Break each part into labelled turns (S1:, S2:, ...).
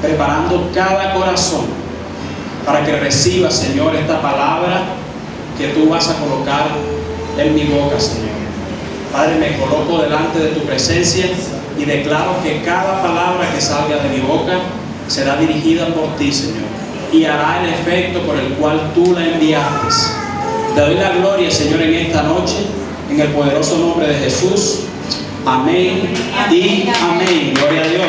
S1: preparando cada corazón para que reciba, Señor, esta palabra que tú vas a colocar en mi boca, Señor. Padre, me coloco delante de tu presencia y declaro que cada palabra que salga de mi boca será dirigida por ti, Señor, y hará el efecto por el cual tú la enviaste. Te doy la gloria, Señor, en esta noche, en el poderoso nombre de Jesús. Amén y amén. Gloria a Dios.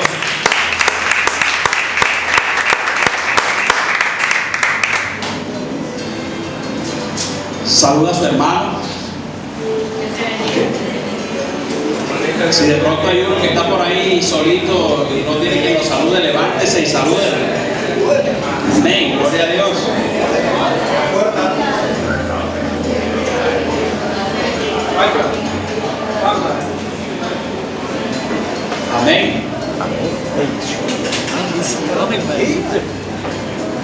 S1: Saluda a su hermano. Si de pronto hay uno que está por ahí solito y no tiene quien lo salude, levántese y salúdele. Amén. Gloria a Dios. Amén.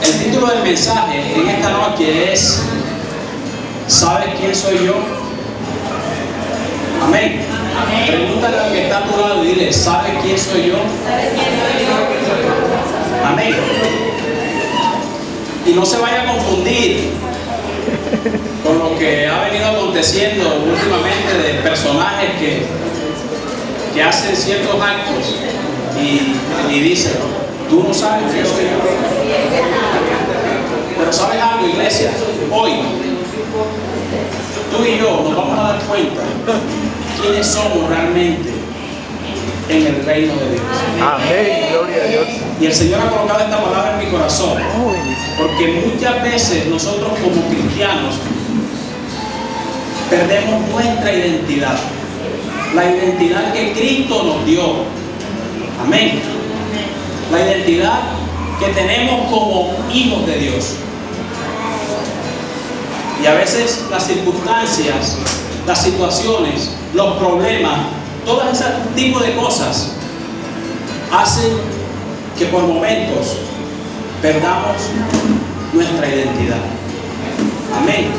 S1: El título del mensaje en esta noche es: ¿sabes quién soy yo? Amén. Pregúntale al que está a tu lado y dile: ¿sabes quién soy yo? Amén. Y no se vaya a confundir con lo que ha venido aconteciendo últimamente de personajes que hacen ciertos actos y dicen: tú no sabes quién soy yo. Pero ¿sabes algo, iglesia? Hoy tú y yo nos vamos a dar cuenta quiénes somos realmente en el reino de Dios.
S2: Amén, gloria a Dios.
S1: Y el Señor ha colocado esta palabra en mi corazón, porque muchas veces nosotros como cristianos perdemos nuestra identidad, la identidad que Cristo nos dio. Amén. La identidad que tenemos como hijos de Dios. Y a veces las circunstancias, las situaciones, los problemas, todo ese tipo de cosas hacen que por momentos perdamos nuestra identidad. Amén.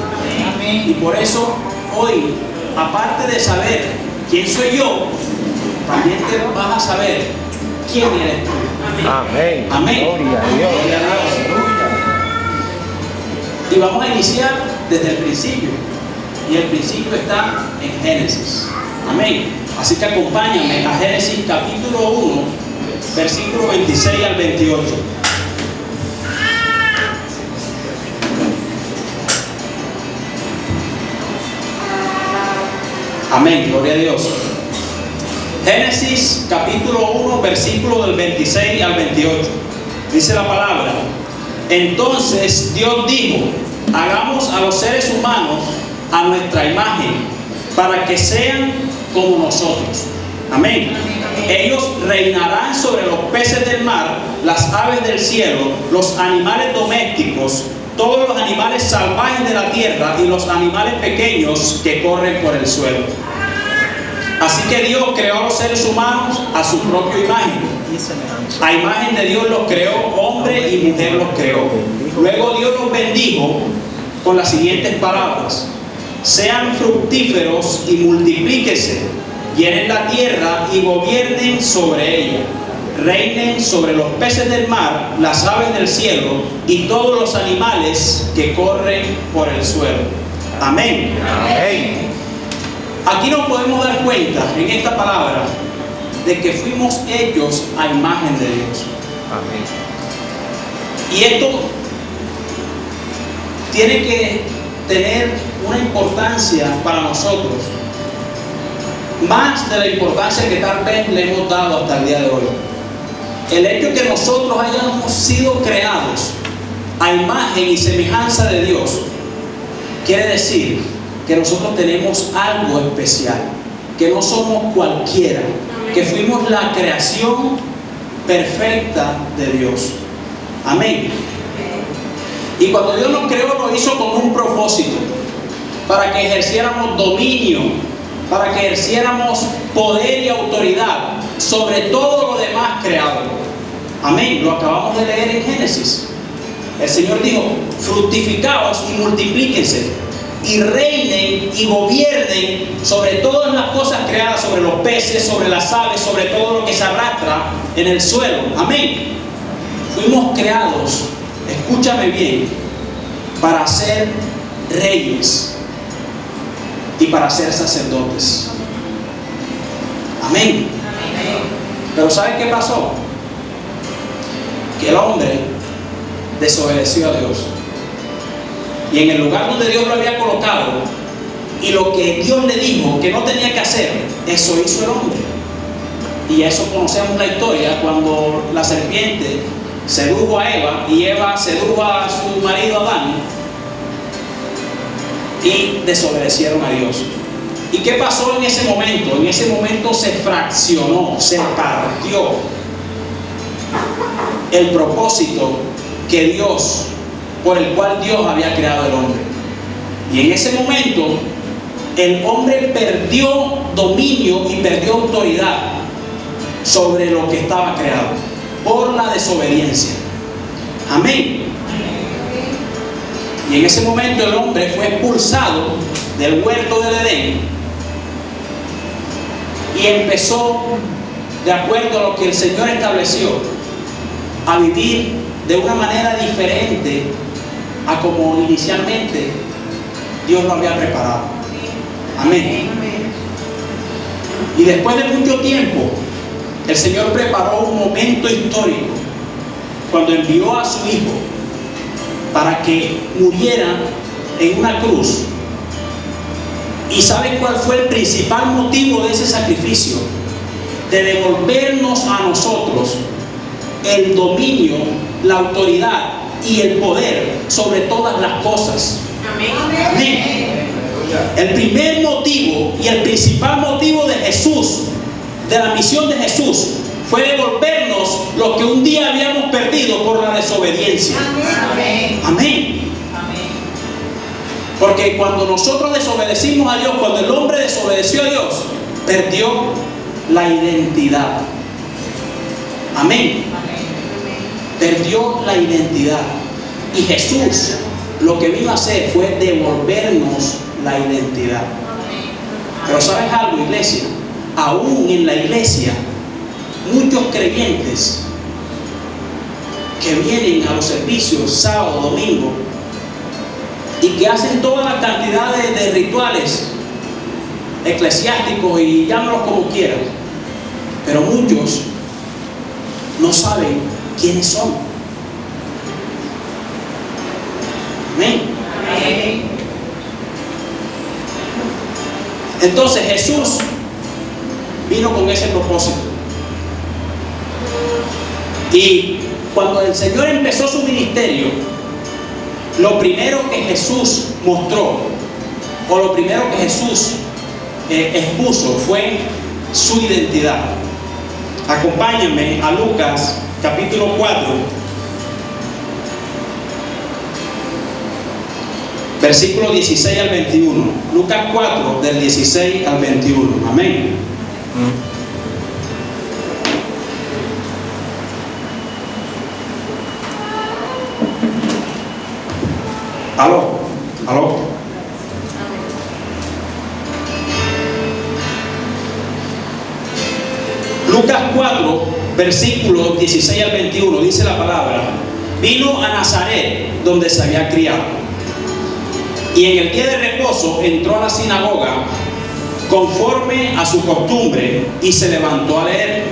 S1: Y por eso hoy, aparte de saber quién soy yo, también te vas a saber quién eres tú.
S2: Amén.
S1: Amén.
S2: Gloria a Dios.
S1: Gloria a Dios. Y vamos a iniciar desde el principio. Y el principio está en Génesis. Amén. Así que acompáñame a Génesis capítulo 1, versículo 26 al 28. Amén. Gloria a Dios. Génesis capítulo 1, versículo del 26 al 28. Dice la palabra: entonces Dios dijo: hagamos a los seres humanos a nuestra imagen, para que sean como nosotros. Amén. Ellos reinarán sobre los peces del mar, las aves del cielo, los animales domésticos, todos los animales salvajes de la tierra y los animales pequeños que corren por el suelo. Así que Dios creó a los seres humanos a su propia imagen. A imagen de Dios los creó, hombre y mujer los creó. Luego Dios los bendijo con las siguientes palabras: sean fructíferos y multiplíquense, llenen la tierra y gobiernen sobre ella. Reinen sobre los peces del mar, las aves del cielo y todos los animales que corren por el suelo. Amén.
S2: Amén.
S1: Aquí nos podemos dar cuenta en esta palabra de que fuimos hechos a imagen de Dios.
S2: Amén.
S1: Y esto tiene que tener una importancia para nosotros, más de la importancia que tal vez le hemos dado hasta el día de hoy. El hecho de que nosotros hayamos sido creados a imagen y semejanza de Dios quiere decir que nosotros tenemos algo especial, que no somos cualquiera, que fuimos la creación perfecta de Dios. Amén. Y cuando Dios nos creó, lo hizo con un propósito, para que ejerciéramos dominio, para que ejerciéramos poder y autoridad sobre todo lo demás creado. Amén. Lo acabamos de leer en Génesis. El Señor dijo: fructificaos y multiplíquense, y reinen y gobiernen sobre todas las cosas creadas, sobre los peces, sobre las aves, sobre todo lo que se arrastra en el suelo. Amén. creados, escúchame bien, para ser reyes y para ser sacerdotes. Amén. Pero ¿sabe qué pasó? Que el hombre desobedeció a Dios. Y en el lugar donde Dios lo había colocado, y lo que Dios le dijo que no tenía que hacer, eso hizo el hombre. Y eso conocemos la historia, cuando la serpiente sedujo a Eva y Eva sedujo a su marido Adán y desobedecieron a Dios. ¿Y qué pasó en ese momento? En ese momento se fraccionó, se partió el propósito que Dios, por el cual Dios había creado al hombre. Y en ese momento el hombre perdió dominio y perdió autoridad sobre lo que estaba creado por la desobediencia. Amén. Y en ese momento el hombre fue expulsado del huerto del Edén y empezó, de acuerdo a lo que el Señor estableció, a vivir de una manera diferente a como inicialmente Dios lo había preparado. Amén. Y después de mucho tiempo, el Señor preparó un momento histórico cuando envió a su Hijo para que muriera en una cruz. ¿Y saben cuál fue el principal motivo de ese sacrificio? De devolvernos a nosotros el dominio, la autoridad y el poder sobre todas las cosas. Amén. Amén. El primer motivo y el principal motivo de Jesús, de la misión de Jesús, fue devolvernos lo que un día habíamos perdido por la desobediencia. Amén. Amén. Porque cuando nosotros desobedecimos a Dios, cuando el hombre desobedeció a Dios, perdió la identidad. Amén. Perdió la identidad. Y Jesús lo que vino a hacer fue devolvernos la identidad. Pero ¿sabes algo, iglesia? Aún en la iglesia, muchos creyentes que vienen a los servicios sábado, domingo, y que hacen toda la cantidad de rituales eclesiásticos, y llámalos como quieran, pero muchos no saben quiénes son. Amén. Amén. Entonces Jesús vino con ese propósito. Y cuando el Señor empezó su ministerio, lo primero que Jesús mostró, o lo primero que Jesús expuso, fue su identidad. Acompáñenme a Lucas capítulo 4, versículo 16 al 21. Lucas 4, del 16 al 21. Amén. Aló. Lucas 4, versículos 16 al 21, dice la palabra: vino a Nazaret, donde se había criado, y en el día de reposo entró a la sinagoga conforme a su costumbre, y se levantó a leer.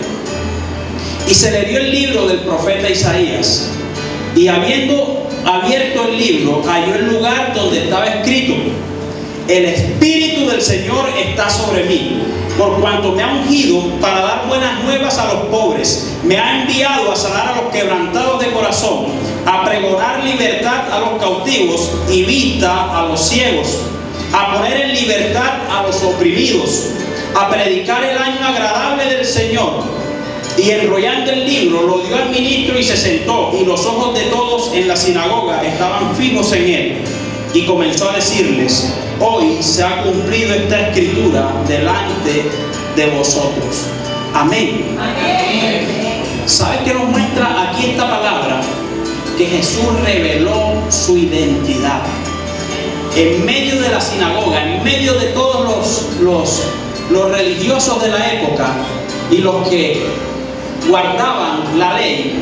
S1: Y se le dio el libro del profeta Isaías, y habiendo abierto el libro, halló el lugar donde estaba escrito: el Espíritu del Señor está sobre mí, por cuanto me ha ungido para dar buenas nuevas a los pobres, me ha enviado a sanar a los quebrantados de corazón, a pregonar libertad a los cautivos y vista a los ciegos, a poner en libertad a los oprimidos, a predicar el año agradable del Señor. Y enrollando el libro, lo dio al ministro y se sentó, y los ojos de todos en la sinagoga estaban fijos en él. Y comenzó a decirles: hoy se ha cumplido esta escritura delante de vosotros. Amén. Amén. ¿Sabe qué nos muestra aquí esta palabra? Que Jesús reveló su identidad. En medio de la sinagoga, en medio de todos los religiosos de la época y los que guardaban la ley,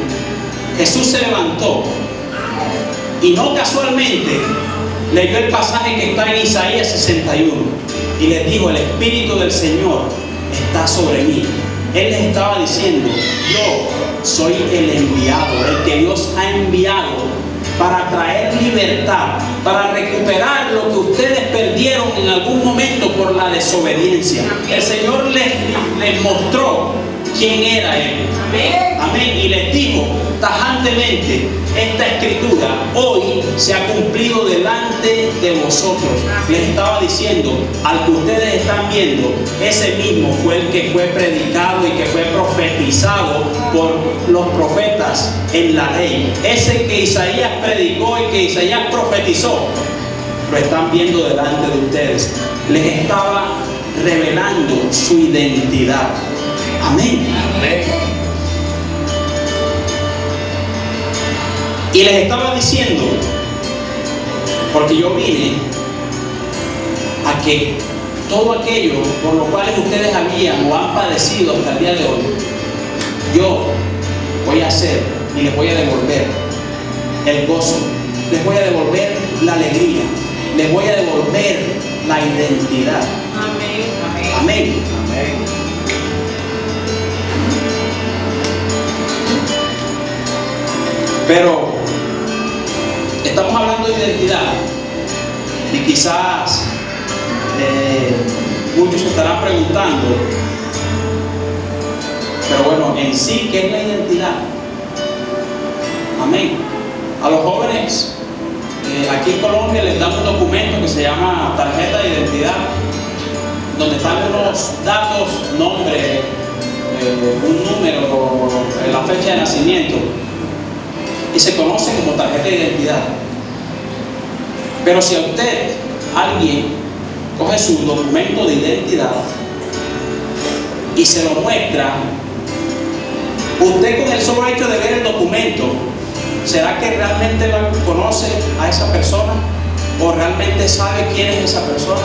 S1: Jesús se levantó y no casualmente leyó el pasaje que está en Isaías 61 y les dijo: el Espíritu del Señor está sobre mí. Él les estaba diciendo: yo soy el enviado, el que Dios ha enviado para traer libertad, para recuperar lo que ustedes perdieron en algún momento por la desobediencia. El Señor les mostró quién era Él. Amén. Y les dijo tajantemente: esta escritura hoy se ha cumplido delante de vosotros. Les estaba diciendo: al que ustedes están viendo, ese mismo fue el que fue predicado y que fue profetizado por los profetas en la ley. Ese que Isaías predicó y que Isaías profetizó, lo están viendo delante de ustedes. Les estaba revelando su identidad. Amén.
S2: Amén.
S1: Y les estaba diciendo, porque yo vine a que todo aquello por lo cual ustedes habían o han padecido hasta el día de hoy, yo voy a hacer y les voy a devolver el gozo, les voy a devolver la alegría, les voy a devolver la identidad.
S3: Amén. Amén.
S1: Amén.
S2: Amén.
S1: Pero estamos hablando de identidad y quizás muchos se estarán preguntando, pero bueno, en sí, ¿qué es la identidad? Amén. A los jóvenes aquí en Colombia les dan un documento que se llama tarjeta de identidad, donde están unos datos, nombre, un número, la fecha de nacimiento, y se conoce como tarjeta de identidad. Pero si a usted, alguien, coge su documento de identidad y se lo muestra, usted con el solo hecho de ver el documento, ¿será que realmente conoce a esa persona? ¿O realmente sabe quién es esa persona?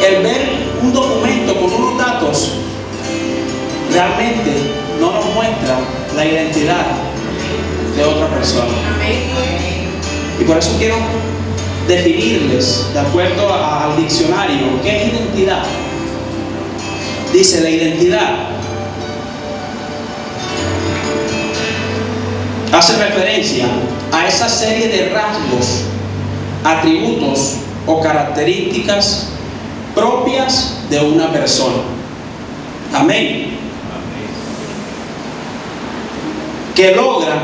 S1: El ver un documento con unos datos realmente no nos muestra la identidad de otra persona. Y por eso quiero definirles, de acuerdo al diccionario, ¿qué es identidad? Dice: la identidad hace referencia a esa serie de rasgos, atributos o características propias de una persona. Amén. Que logra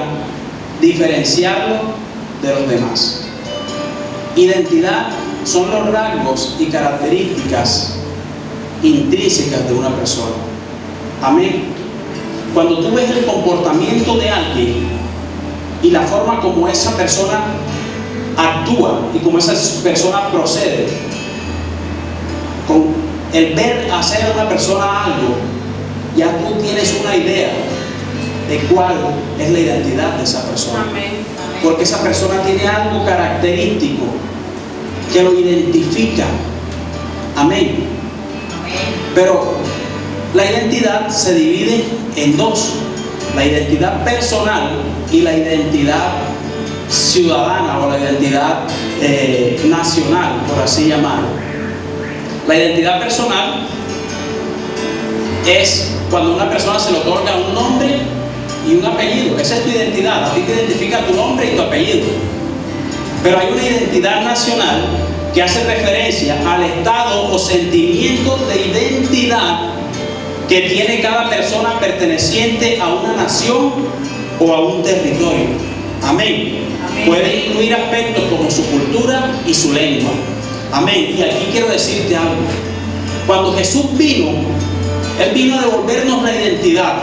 S1: diferenciarlo de los demás. Identidad son los rasgos y características intrínsecas de una persona. Amén. Cuando tú ves el comportamiento de alguien y la forma como esa persona actúa y como esa persona procede, con el ver hacer a una persona algo, ya tú tienes una idea de cuál es la identidad de esa persona.
S3: Amén.
S1: Porque esa persona tiene algo característico que lo identifica. Amén. Pero la identidad se divide en dos: la identidad personal y la identidad ciudadana, o la identidad nacional, por así llamarlo. La identidad personal es cuando a una persona se le otorga un nombre y un apellido. Esa es tu identidad. A ti te identifica tu nombre y tu apellido. Pero hay una identidad nacional que hace referencia al estado o sentimiento de identidad que tiene cada persona perteneciente a una nación o a un territorio. Amén.
S3: Amén.
S1: Puede incluir aspectos como su cultura y su lengua. Amén. Y aquí quiero decirte algo. Cuando Jesús vino, Él vino a devolvernos la identidad.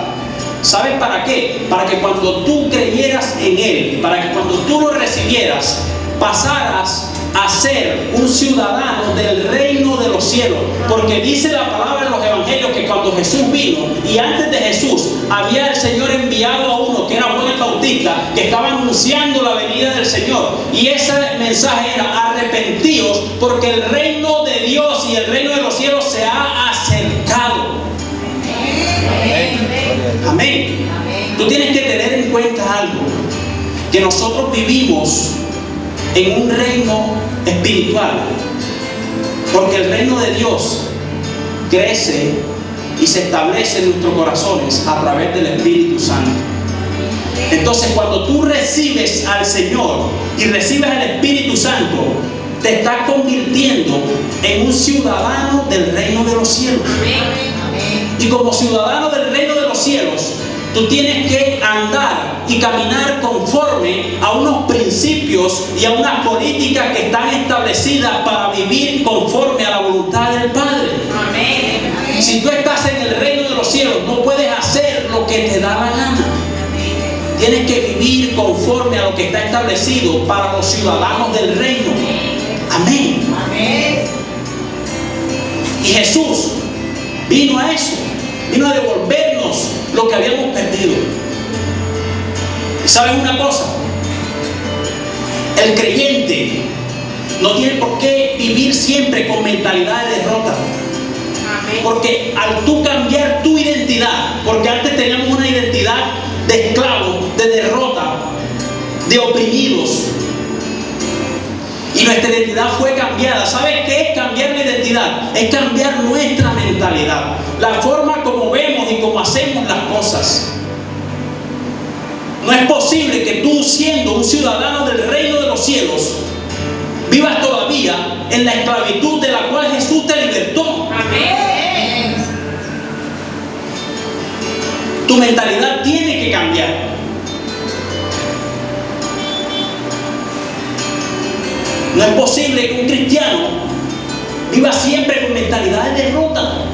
S1: ¿Sabes para qué? Para que cuando tú creyeras en Él, para que cuando tú lo recibieras, pasaras a ser un ciudadano del reino de los cielos. Porque dice la palabra en los evangelios que cuando Jesús vino, y antes de Jesús había el Señor enviado a uno que era Juan el Bautista, que estaba anunciando la venida del Señor, y ese mensaje era: arrepentíos, porque el reino de Dios y el reino de los cielos se ha acercado.
S2: Amén.
S1: Amén. Tú tienes que tener en cuenta algo, que nosotros vivimos en un reino espiritual, porque el reino de Dios crece y se establece en nuestros corazones a través del Espíritu Santo. Entonces, cuando tú recibes al Señor y recibes al Espíritu Santo, te estás convirtiendo en un ciudadano del reino de los cielos. Y como ciudadano del reino de los cielos, tú tienes que andar y caminar conforme a unos principios y a unas políticas que están establecidas para vivir conforme a la voluntad del Padre. Si tú estás en el reino de los cielos, no puedes hacer lo que te da la gana. Tienes que vivir conforme a lo que está establecido para los ciudadanos del reino. Amén. Y Jesús vino a eso, vino a devolvernos lo que habíamos perdido. ¿Y sabes una cosa? El creyente no tiene por qué vivir siempre con mentalidad de derrota. Porque al tú cambiar tu identidad, porque antes teníamos una identidad de esclavos, de derrota, de oprimidos, y nuestra identidad fue cambiada. ¿Sabes qué es cambiar la identidad? Es cambiar nuestra mentalidad, la forma como vemos y como hacemos las cosas. No es posible que tú, siendo un ciudadano del reino de los cielos, vivas todavía en la esclavitud de la cual Jesús te libertó. Tu mentalidad tiene que cambiar. No es posible que un cristiano viva siempre con mentalidad de derrota.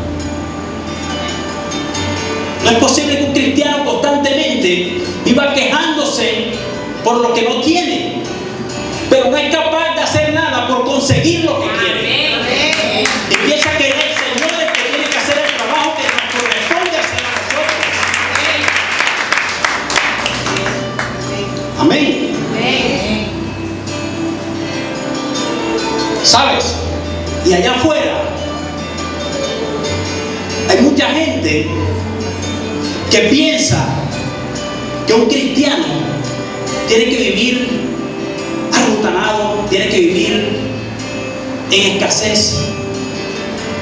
S1: No es posible que un cristiano constantemente viva quejándose por lo que no tiene, pero no es capaz de hacer nada por conseguir lo que quiere. Y piensa que es el Señor el que tiene que hacer el trabajo que nos corresponde hacer a nosotros. Amén. ¿Sabes? Y allá afuera hay mucha gente que piensa que un cristiano tiene que vivir arrutanado, tiene que vivir en escasez,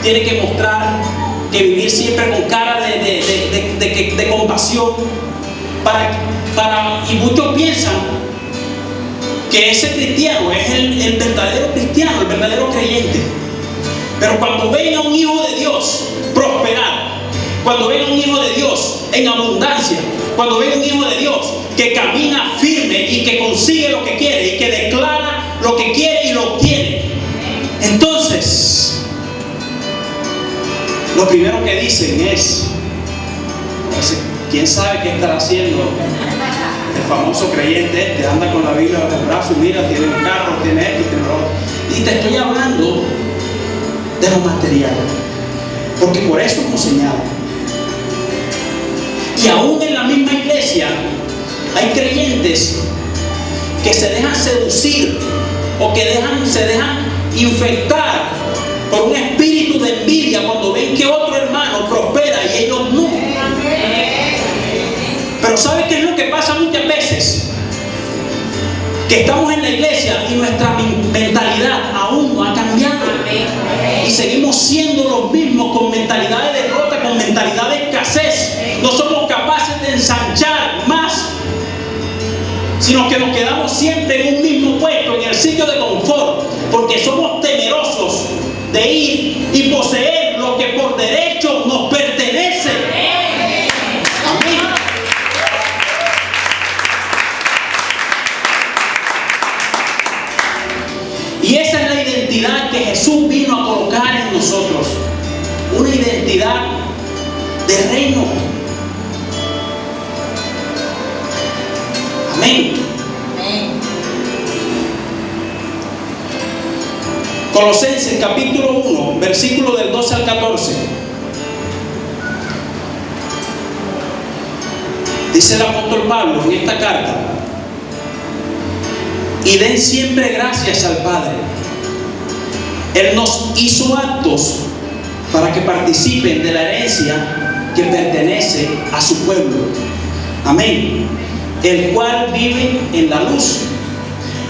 S1: tiene que mostrar que vivir siempre con cara de compasión, y muchos piensan que ese cristiano es el verdadero cristiano, el verdadero creyente. Pero cuando ven a un hijo de Dios prosperar, cuando ven a un hijo de Dios en abundancia, cuando ven a un hijo de Dios que camina firme y que consigue lo que quiere y que declara lo que quiere y lo obtiene, entonces lo primero que dicen es: ¿quién sabe qué estará haciendo el famoso creyente este? Anda con la Biblia bajo el brazo, mira, tiene un carro, tiene esto, tiene lo otro. Y te estoy hablando de lo material, porque por eso hemos señalado. Y aún en la misma iglesia hay creyentes que se dejan seducir o que se dejan infectar por un espíritu de envidia cuando ven que otro hermano prospera y ellos no. Pero ¿sabes qué es lo que pasa muchas veces? Que estamos en la iglesia y nuestra mentalidad aún no ha cambiado. Y seguimos siendo los mismos, con mentalidad de derrota, con mentalidad de escasez. No somos capaces de ensanchar más, sino que nos quedamos siempre en un mismo puesto, en el sitio de confort, porque somos temerosos de ir y poseer lo que por derecho nos pertenece. Amén. Y esa es la identidad que Jesús vino a colocar en nosotros. Una identidad de reino. Amén. Colosenses capítulo 1, versículo del 12 al 14. Dice el apóstol Pablo en esta carta: y den siempre gracias al Padre. Él nos hizo aptos para que participen de la herencia que pertenece a su pueblo, Amén. El cual vive en la luz.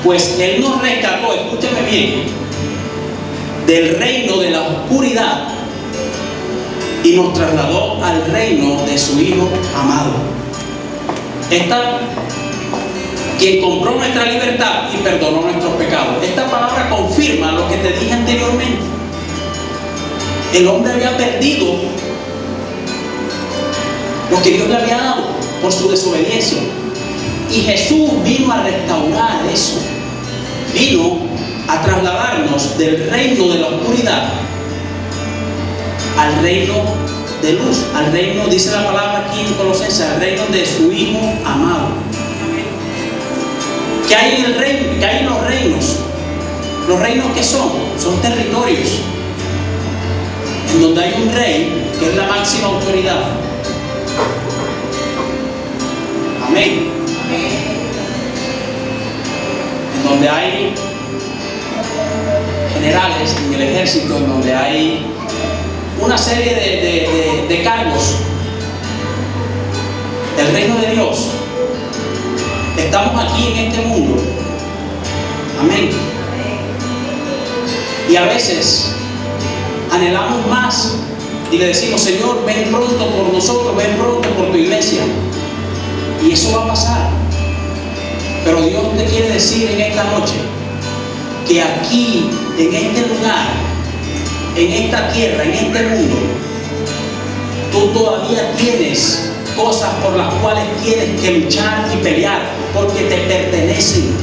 S1: Pues Él nos rescató, escúchame bien, del reino de la oscuridad y nos trasladó al reino de su Hijo amado. Quien compró nuestra libertad y perdonó nuestros pecados. Esta palabra confirma lo que te dije anteriormente. El hombre había perdido lo que Dios le había dado por su desobediencia. Y Jesús vino a restaurar eso. Vino a trasladarnos del reino de la oscuridad al reino de luz. Al reino, dice la palabra aquí en Colosenses, al reino de su Hijo amado. ¿Qué hay en el reino? ¿Qué hay en los reinos? ¿Los reinos qué son? Son territorios en donde hay un rey que es la máxima autoridad. Amén. En donde hay generales en el ejército, en donde hay una serie de cargos. El reino de Dios. Estamos aquí en este mundo. Amén. Y a veces anhelamos más y le decimos: Señor, ven pronto por nosotros, ven pronto por tu iglesia. Y eso va a pasar. Pero Dios te quiere decir en esta noche que aquí, en este lugar, en esta tierra, en este mundo, tú todavía tienes cosas por las cuales tienes que luchar y pelear, porque te pertenecen.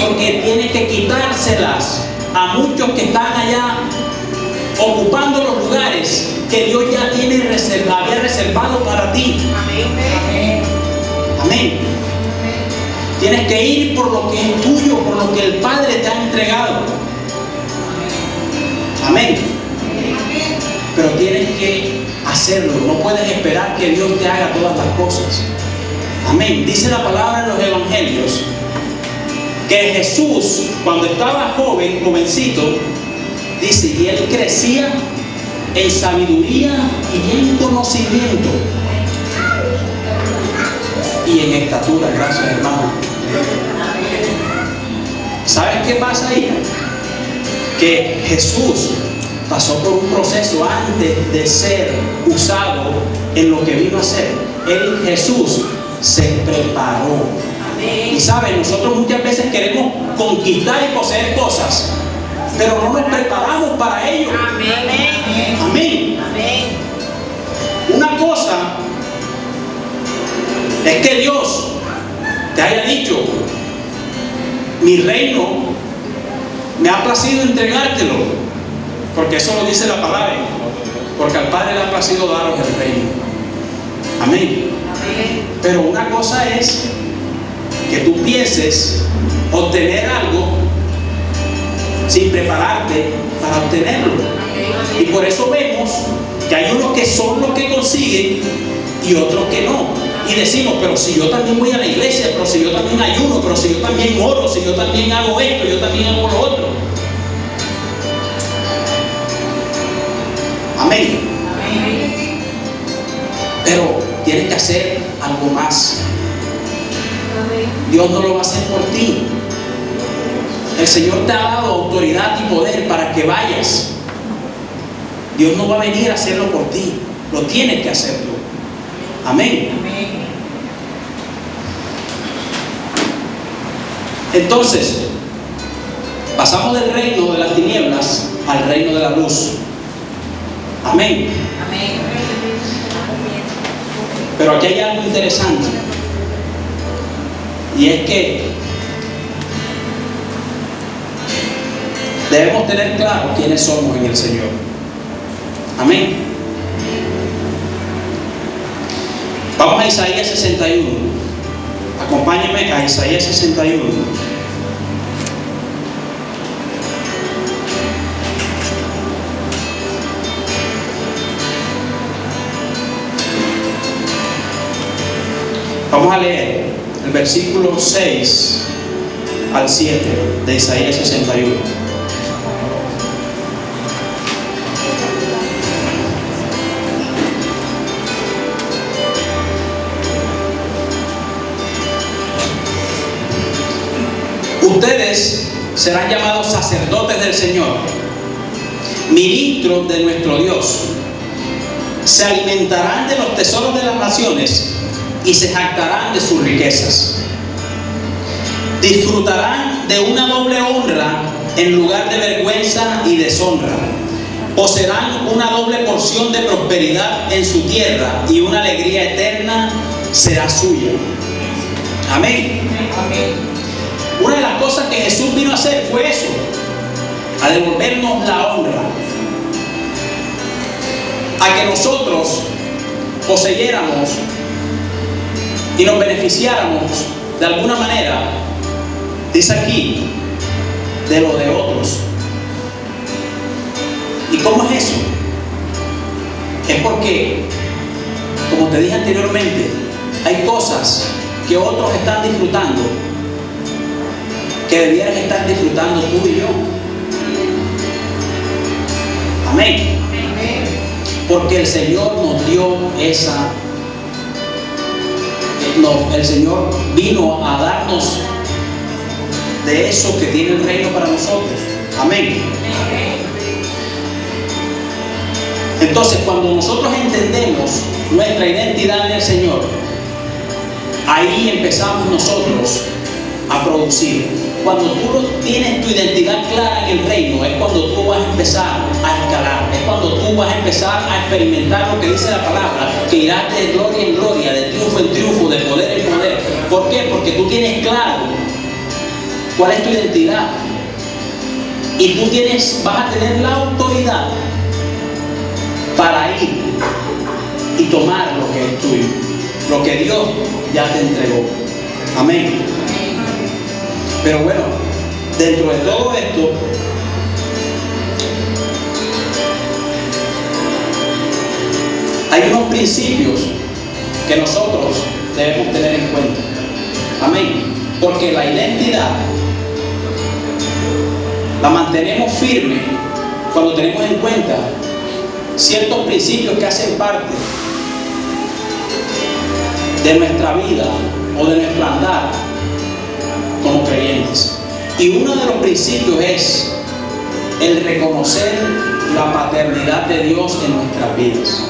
S1: Porque tienes que quitárselas a muchos que están allá ocupando los lugares que Dios ya había reservado para ti. Amén. Amén. Tienes que ir por lo que es tuyo, por lo que el Padre te ha entregado. Amén. Pero tienes que hacerlo. No puedes esperar que Dios te haga todas las cosas. Amén. Dice la palabra en los evangelios que Jesús, cuando estaba jovencito, dice, y Él crecía en sabiduría y en conocimiento y en estatura. Gracias, hermano. ¿Sabes qué pasa ahí? Que Jesús pasó por un proceso antes de ser usado en lo que vino a ser. Jesús se preparó. Y saben, nosotros muchas veces queremos conquistar y poseer cosas, pero no nos preparamos para ello. Amén. Amén. Una cosa es que Dios te haya dicho: mi reino me ha placido entregártelo, porque eso lo dice la palabra, porque al Padre le ha placido daros el reino. Amén. Pero una cosa es que tú pienses obtener algo sin prepararte para obtenerlo. Y por eso vemos que hay unos que son los que consiguen y otros que no. Y decimos: pero si yo también voy a la iglesia, pero si yo también ayuno, pero si yo también oro, si yo también hago esto, yo también hago lo otro. Amén. Pero tienes que hacer algo más. Dios no lo va a hacer por ti. El Señor te ha dado autoridad y poder para que vayas. Dios no va a venir a hacerlo por ti. Lo tienes que hacerlo. Amén. Entonces, pasamos del reino de las tinieblas al reino de la luz. Amén. Pero aquí hay algo interesante. Y es que debemos tener claro quiénes somos en el Señor. Amén. Vamos a Isaías 61. Acompáñenme a Isaías 61. Vamos a leer el versículo 6 al 7 de Isaías 61. Ustedes serán llamados sacerdotes del Señor, ministros de nuestro Dios. Se alimentarán de los tesoros de las naciones y se jactarán de sus riquezas. Disfrutarán de una doble honra en lugar de vergüenza y deshonra. Poseerán una doble porción de prosperidad en su tierra y una alegría eterna será suya. Amén.
S3: Amén.
S1: Una de las cosas que Jesús vino a hacer fue eso, a devolvernos la honra, a que nosotros poseyéramos y nos beneficiáramos de alguna manera, dice aquí, de lo de otros. ¿Y cómo es eso? Es porque, como te dije anteriormente, hay cosas que otros están disfrutando que debieras estar disfrutando tú y yo. Amén. Porque el Señor nos dio esa, el Señor vino a darnos de eso que tiene el reino para nosotros. Amén. Entonces, cuando nosotros entendemos nuestra identidad en el Señor, ahí empezamos nosotros a producir. Cuando tú tienes tu identidad clara en el reino, es cuando tú vas a empezar a escalar, es cuando tú vas a empezar a experimentar lo que dice la palabra, que irás de gloria en gloria, de triunfo en triunfo, de poder en poder. ¿Por qué? Porque tú tienes claro cuál es tu identidad y tú vas a tener la autoridad para ir y tomar lo que es tuyo, lo que Dios ya te entregó. Amén. Pero bueno, dentro de todo esto, hay unos principios que nosotros debemos tener en cuenta. Amén. Porque la identidad la mantenemos firme cuando tenemos en cuenta ciertos principios que hacen parte de nuestra vida o de nuestro andar como creyentes. Y uno de los principios es el reconocer la paternidad de Dios en nuestras vidas.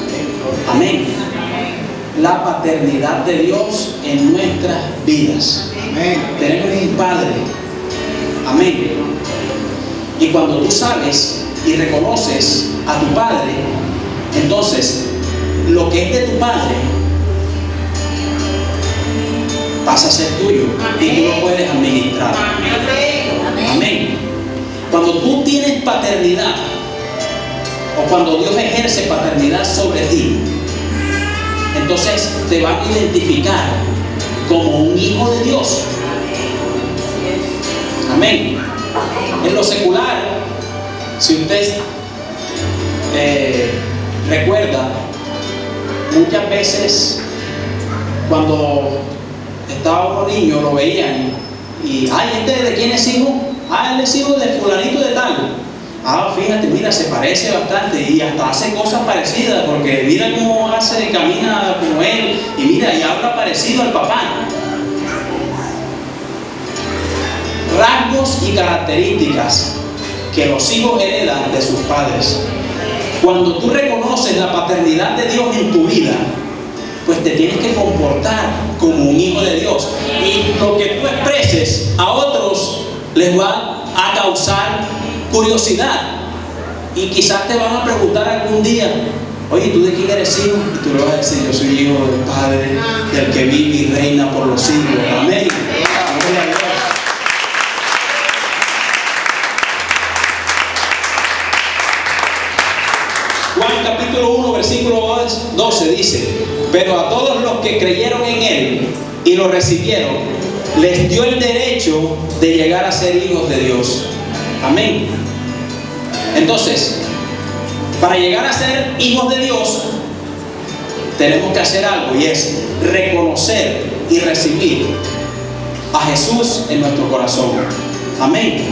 S1: Amén. La paternidad de Dios en nuestras vidas. Amén. Tenemos un Padre. Amén. Y cuando tú sabes y reconoces a tu Padre, entonces lo que es de tu Padre pasa a ser tuyo. Amén. Y tú lo puedes administrar. Amén. Amén. Cuando tú tienes paternidad, o cuando Dios ejerce paternidad sobre ti, entonces te van a identificar como un hijo de Dios. Amén. En lo secular, si usted recuerda, muchas veces cuando estaba uno niño lo veían y, ay, ¿este de quién es hijo? Ah, él es hijo de fulanito de tal. Ah, fíjate, mira, se parece bastante y hasta hace cosas parecidas, porque mira cómo hace, camina como él, y mira, y habla parecido al papá. Rasgos y características que los hijos heredan de sus padres. Cuando tú reconoces la paternidad de Dios en tu vida, pues te tienes que comportar como un hijo de Dios. Y lo que tú expreses a otros les va a causar curiosidad. Y quizás te van a preguntar algún día, oye, ¿tú de quién eres hijo? Y tú le vas a decir, yo soy hijo del Padre, del que vive y reina por los siglos. Amén. Gloria a Dios. Juan capítulo 1, versículo 12 dice, pero a todos los que creyeron en Él y lo recibieron, les dio el derecho de llegar a ser hijos de Dios. Amén. Entonces, para llegar a ser hijos de Dios, tenemos que hacer algo, y es reconocer y recibir a Jesús en nuestro corazón. Amén.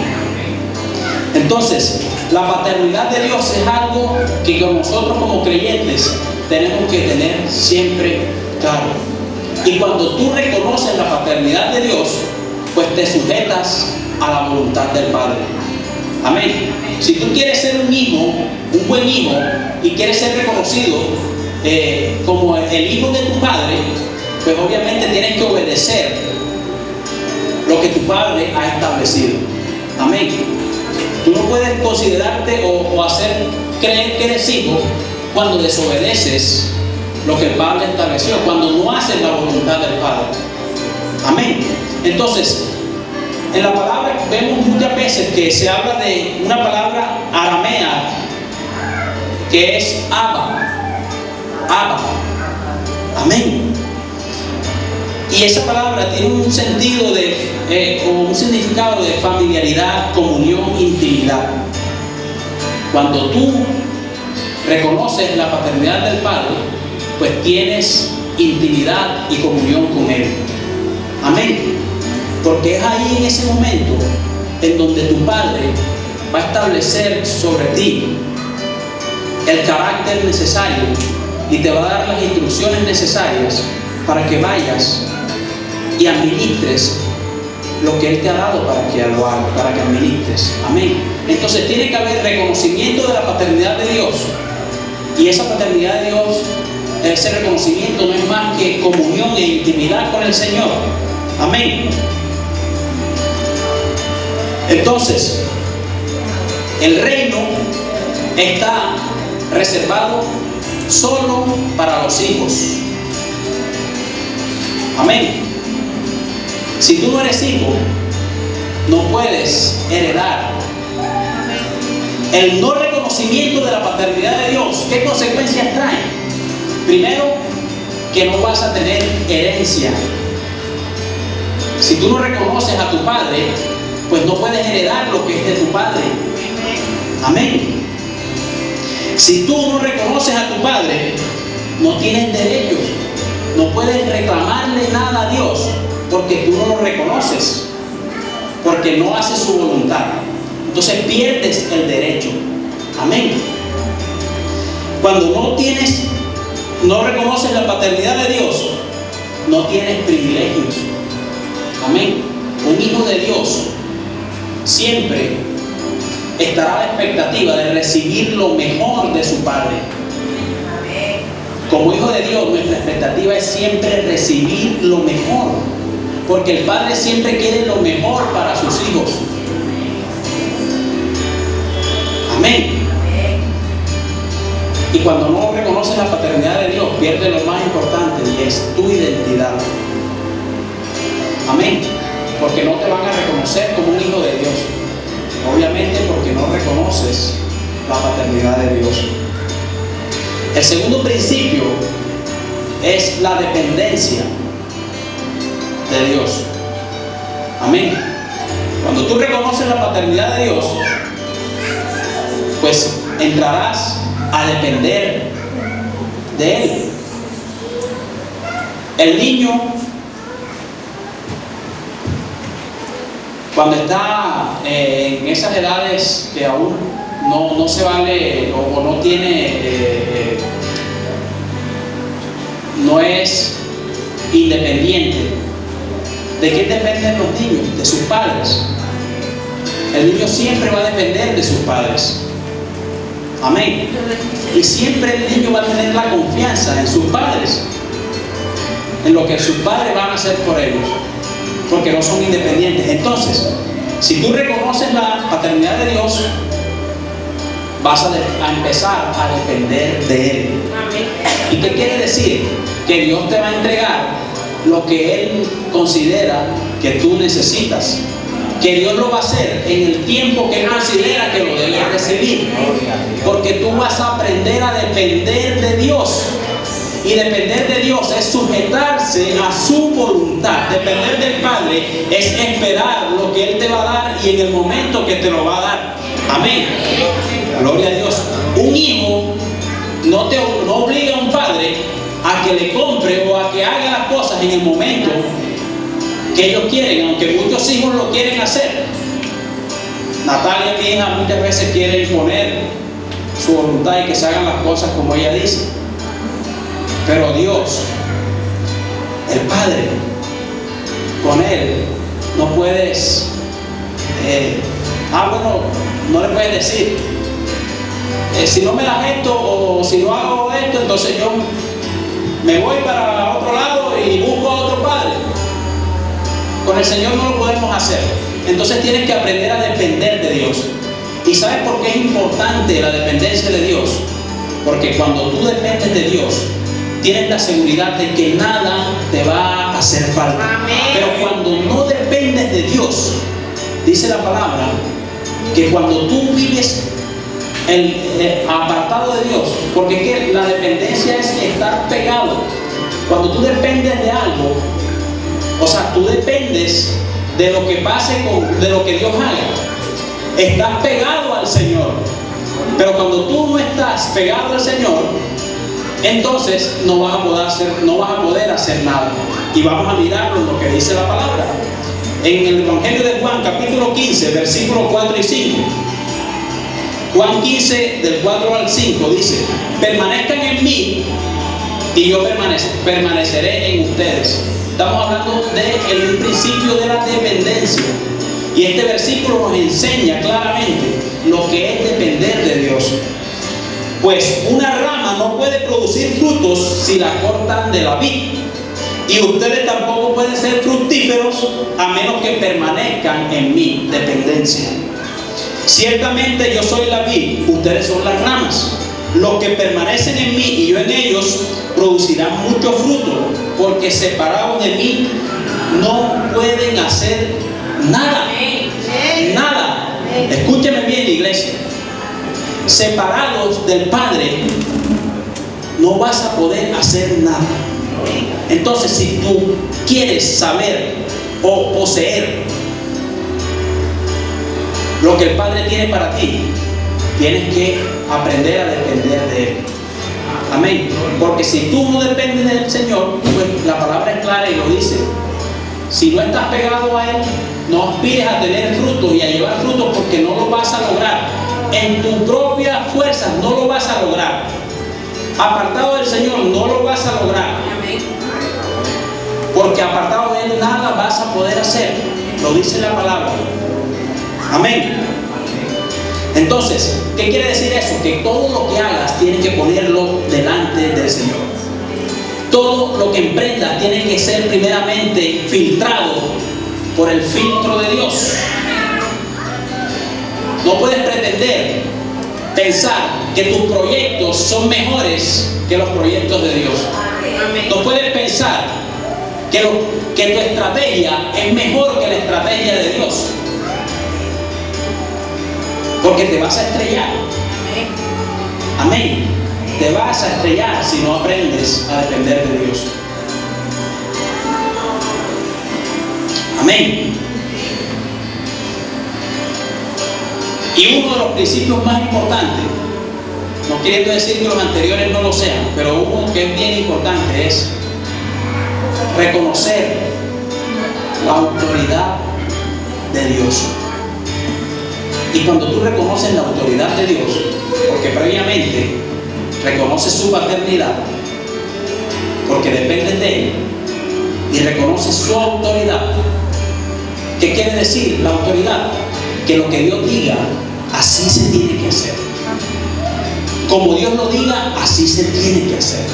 S1: Entonces, la paternidad de Dios es algo que nosotros como creyentes tenemos que tener siempre claro. Y cuando tú reconoces la paternidad de Dios, pues pues te sujetas a la voluntad del Padre. Amén. Si tú quieres ser un hijo, un buen hijo, y quieres ser reconocido como el hijo de tu padre, pues obviamente tienes que obedecer lo que tu padre ha establecido. Amén. Tú no puedes considerarte o hacer creer que eres hijo cuando desobedeces lo que el Padre estableció, cuando no haces la voluntad del Padre. Amén. Entonces, en la palabra vemos muchas veces que se habla de una palabra aramea que es Abba. Abba. Amén. Y esa palabra tiene un sentido o un significado de familiaridad, comunión, intimidad. Cuando tú reconoces la paternidad del Padre, pues tienes intimidad y comunión con Él. Amén. Porque es ahí en ese momento en donde tu Padre va a establecer sobre ti el carácter necesario y te va a dar las instrucciones necesarias para que vayas y administres lo que Él te ha dado para que lo hagas, para que administres. Amén. Entonces tiene que haber reconocimiento de la paternidad de Dios. Y esa paternidad de Dios, ese reconocimiento no es más que comunión e intimidad con el Señor. Amén. Entonces, el reino está reservado solo para los hijos. Amén. Si tú no eres hijo, no puedes heredar. El no reconocimiento de la paternidad de Dios, ¿qué consecuencias trae? Primero, que no vas a tener herencia. Si tú no reconoces a tu padre, pues no puedes heredar lo que es de tu padre. Amén. Si tú no reconoces a tu padre, no tienes derechos. No puedes reclamarle nada a Dios porque tú no lo reconoces, porque no haces su voluntad. Entonces pierdes el derecho. Amén. Cuando no reconoces la paternidad de Dios, no tienes privilegios. Amén. Un hijo de Dios siempre estará a la expectativa de recibir lo mejor de su Padre. Como hijo de Dios, nuestra expectativa es siempre recibir lo mejor, porque el Padre siempre quiere lo mejor para sus hijos. Amén. Y cuando no reconoces la paternidad de Dios, pierdes lo más importante, y es tu identidad. Amén. Porque no te van a reconocer como un hijo de Dios. Obviamente porque no reconoces la paternidad de Dios. El segundo principio es la dependencia de Dios. Amén. Cuando tú reconoces la paternidad de Dios, pues entrarás a depender de Él. El niño, cuando está en esas edades que aún no se vale o no tiene, no es independiente. ¿De quién dependen los niños? De sus padres. El niño siempre va a depender de sus padres. Amén. Y siempre el niño va a tener la confianza en sus padres, en lo que sus padres van a hacer por ellos, porque no son independientes. Entonces, si tú reconoces la paternidad de Dios, vas a empezar a depender de Él. ¿Y qué quiere decir? Que Dios te va a entregar lo que Él considera que tú necesitas. Que Dios lo va a hacer en el tiempo que Él considera que lo debes recibir. Porque tú vas a aprender a depender de Dios. Y depender de Dios es sujetarse a su voluntad. Depender del Padre es esperar lo que Él te va a dar y en el momento que te lo va a dar. Amén. Gloria a Dios. Un hijo no obliga a un padre a que le compre o a que haga las cosas en el momento que ellos quieren, aunque muchos hijos lo quieren hacer. Natalia, mi hija, muchas veces quiere imponer su voluntad y que se hagan las cosas como ella dice. Pero Dios, el Padre, con Él no no puedes, bueno, no le puedes decir, si no me das esto o si no hago esto, entonces yo me voy para otro lado y busco a otro padre. Con el Señor no lo podemos hacer. Entonces tienes que aprender a depender de Dios. ¿Y sabes por qué es importante la dependencia de Dios? Porque cuando tú dependes de Dios, tienes la seguridad de que nada te va a hacer falta.
S3: Amén.
S1: Pero cuando no dependes de Dios, dice la palabra que cuando tú vives apartado de Dios, porque es que la dependencia es estar pegado. Cuando tú dependes de algo, o sea, tú dependes de lo que pase de lo que Dios haga. Estás pegado al Señor. Pero cuando tú no estás pegado al Señor, entonces no vas a poder hacer nada. Y vamos a mirarlo en lo que dice la palabra. En el Evangelio de Juan, capítulo 15, versículos 4 y 5. Juan 15, del 4 al 5, dice: permanezcan en mí y yo permaneceré en ustedes. Estamos hablando del principio de la dependencia. Y este versículo nos enseña claramente lo que es depender de Dios. Pues una rama no puede producir frutos si la cortan de la vid. Y ustedes tampoco pueden ser fructíferos a menos que permanezcan en mi dependencia. Ciertamente yo soy la vid, ustedes son las ramas. Los que permanecen en mí y yo en ellos producirán mucho fruto, porque separados de mí no pueden hacer nada. Nada. Escúcheme bien, iglesia. Separados del Padre no vas a poder hacer nada. Entonces, si tú quieres saber o poseer lo que el Padre tiene para ti, tienes que aprender a depender de Él. Amén. Porque si tú no dependes del Señor, pues la palabra es clara y lo dice. Si no estás pegado a Él, no aspires a tener frutos y a llevar frutos, porque no lo vas a lograr. En tu propia fuerza no lo vas a lograr. Apartado del Señor no lo vas a lograr. Porque apartado de Él nada vas a poder hacer. Lo dice la palabra. Amén. Entonces, ¿qué quiere decir eso? Que todo lo que hagas tienes que ponerlo delante del Señor. Todo lo que emprendas tiene que ser primeramente filtrado por el filtro de Dios. No puedes pretender pensar que tus proyectos son mejores que los proyectos de Dios. No puedes pensar que tu estrategia es mejor que la estrategia de Dios. Porque te vas a estrellar. Amén. Te vas a estrellar si no aprendes a depender de Dios. Amén. Y uno de los principios más importantes, no queriendo decir que los anteriores no lo sean, pero uno que es bien importante es reconocer la autoridad de Dios. Y cuando tú reconoces la autoridad de Dios, porque previamente reconoces su paternidad, porque dependes de Él, y reconoces su autoridad. ¿Qué quiere decir la autoridad? Que lo que Dios diga, así se tiene que hacer. Como Dios lo diga, así se tiene que hacer.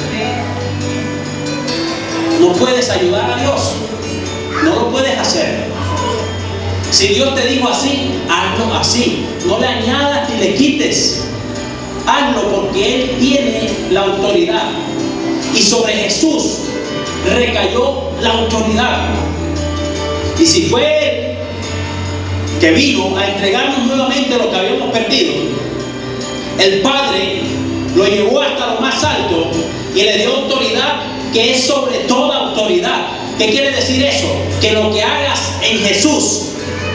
S1: No puedes ayudar a Dios, no lo puedes hacer. Si Dios te dijo así, hazlo así. No le añadas ni le quites. Hazlo porque Él tiene la autoridad. Y sobre Jesús recayó la autoridad. Y si fue Él que vino a entregarnos nuevamente lo que habíamos perdido, el Padre lo llevó hasta lo más alto y le dio autoridad que es sobre toda autoridad. ¿Qué quiere decir eso? Que lo que hagas en Jesús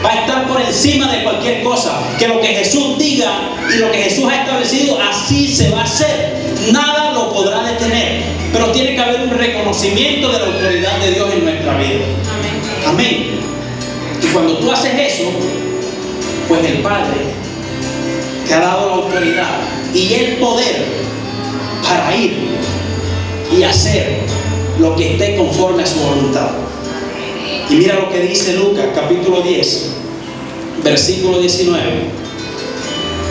S1: va a estar por encima de cualquier cosa. Que lo que Jesús diga y lo que Jesús ha establecido, así se va a hacer. Nada lo podrá detener. Pero tiene que haber un reconocimiento de la autoridad de Dios en nuestra vida. Amén. Y cuando tú haces eso, pues el Padre te ha dado la autoridad y el poder para ir y hacer lo que esté conforme a su voluntad. Y mira lo que dice Lucas, capítulo 10, versículo 19.